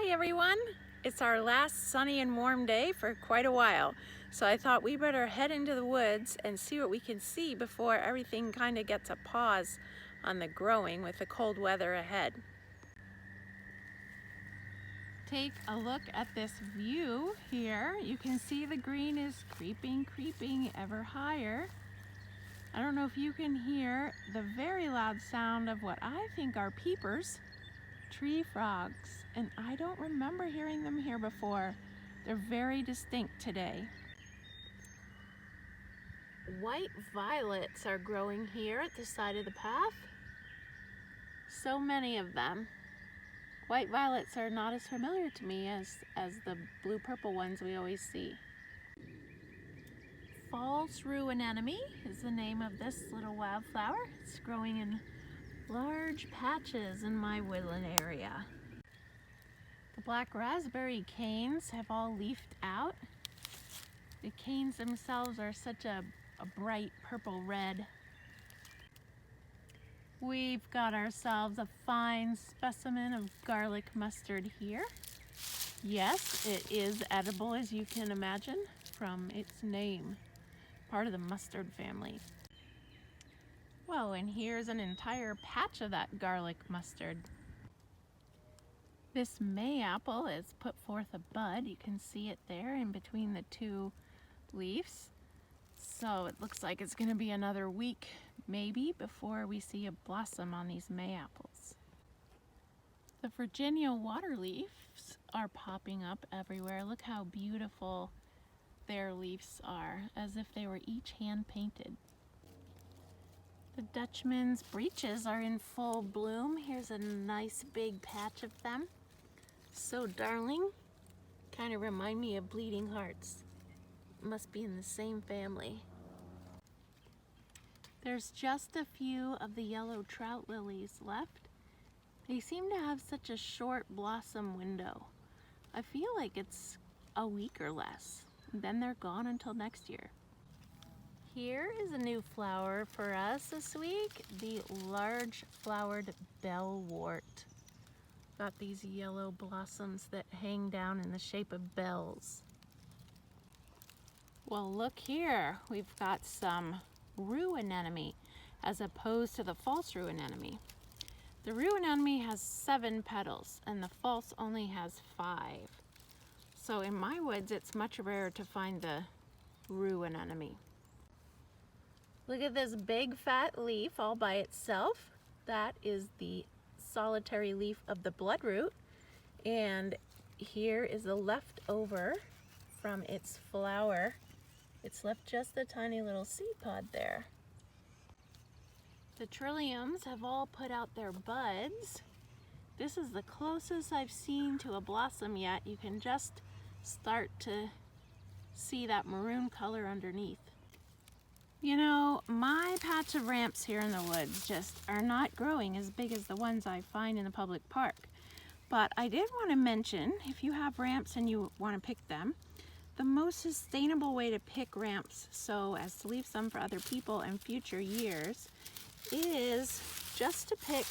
Hi everyone! It's our last sunny and warm day for quite a while, so I thought we better head into the woods and see what we can see before everything kind of gets a pause on the growing with the cold weather ahead. Take a look at this view here. You can see the green is creeping ever higher. I don't know if you can hear the very loud sound of what I think are peepers. Tree frogs, and I don't remember hearing them here before. They're very distinct today. White violets are growing here at the side of the path. So many of them. White violets are not as familiar to me as the blue-purple ones we always see. False rue anemone is the name of this little wildflower. It's growing in large patches in my woodland area. The black raspberry canes have all leafed out. The canes themselves are such a bright purple red. We've got ourselves a fine specimen of garlic mustard here. Yes, it is edible, as you can imagine from its name, part of the mustard family. Well, and here's an entire patch of that garlic mustard. This mayapple has put forth a bud. You can see it there in between the two leaves. So it looks like it's going to be another week, maybe, before we see a blossom on these mayaples. The Virginia waterleaves are popping up everywhere. Look how beautiful their leaves are, as if they were each hand-painted. The Dutchmans Breeches are in full bloom. Here's a nice big patch of them. So darling. Kind of remind me of bleeding hearts. Must be in the same family. There's just a few of the yellow trout lilies left. They seem to have such a short blossom window. I feel like it's a week or less. Then they're gone until next year. Here is a new flower for us this week, the large flowered bellwort. Got these yellow blossoms that hang down in the shape of bells. Well, look here, we've got some rue anemone as opposed to the false rue anemone. The rue anemone has 7 petals and the false only has 5. So in my woods, it's much rarer to find the rue anemone. Look at this big fat leaf all by itself. That is the solitary leaf of the bloodroot. And here is the leftover from its flower. It's left just a tiny little seed pod there. The trilliums have all put out their buds. This is the closest I've seen to a blossom yet. You can just start to see that maroon color underneath. You know, my patch of ramps here in the woods just are not growing as big as the ones I find in the public park. But I did want to mention, if you have ramps and you want to pick them, the most sustainable way to pick ramps so as to leave some for other people in future years is just to pick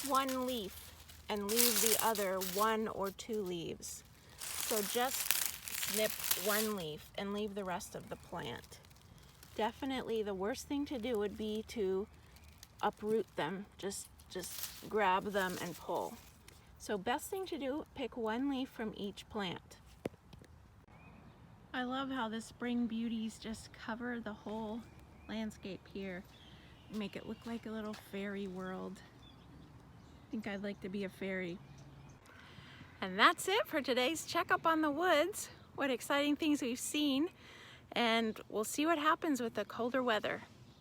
one leaf and leave the other 1 or 2 leaves. So just snip one leaf and leave the rest of the plant. Definitely the worst thing to do would be to uproot them. Just grab them and pull. So best thing to do, pick 1 leaf from each plant. I love how the spring beauties just cover the whole landscape here. Make it look like a little fairy world. I think I'd like to be a fairy. And that's it for today's checkup on the woods. What exciting things we've seen. And we'll see what happens with the colder weather.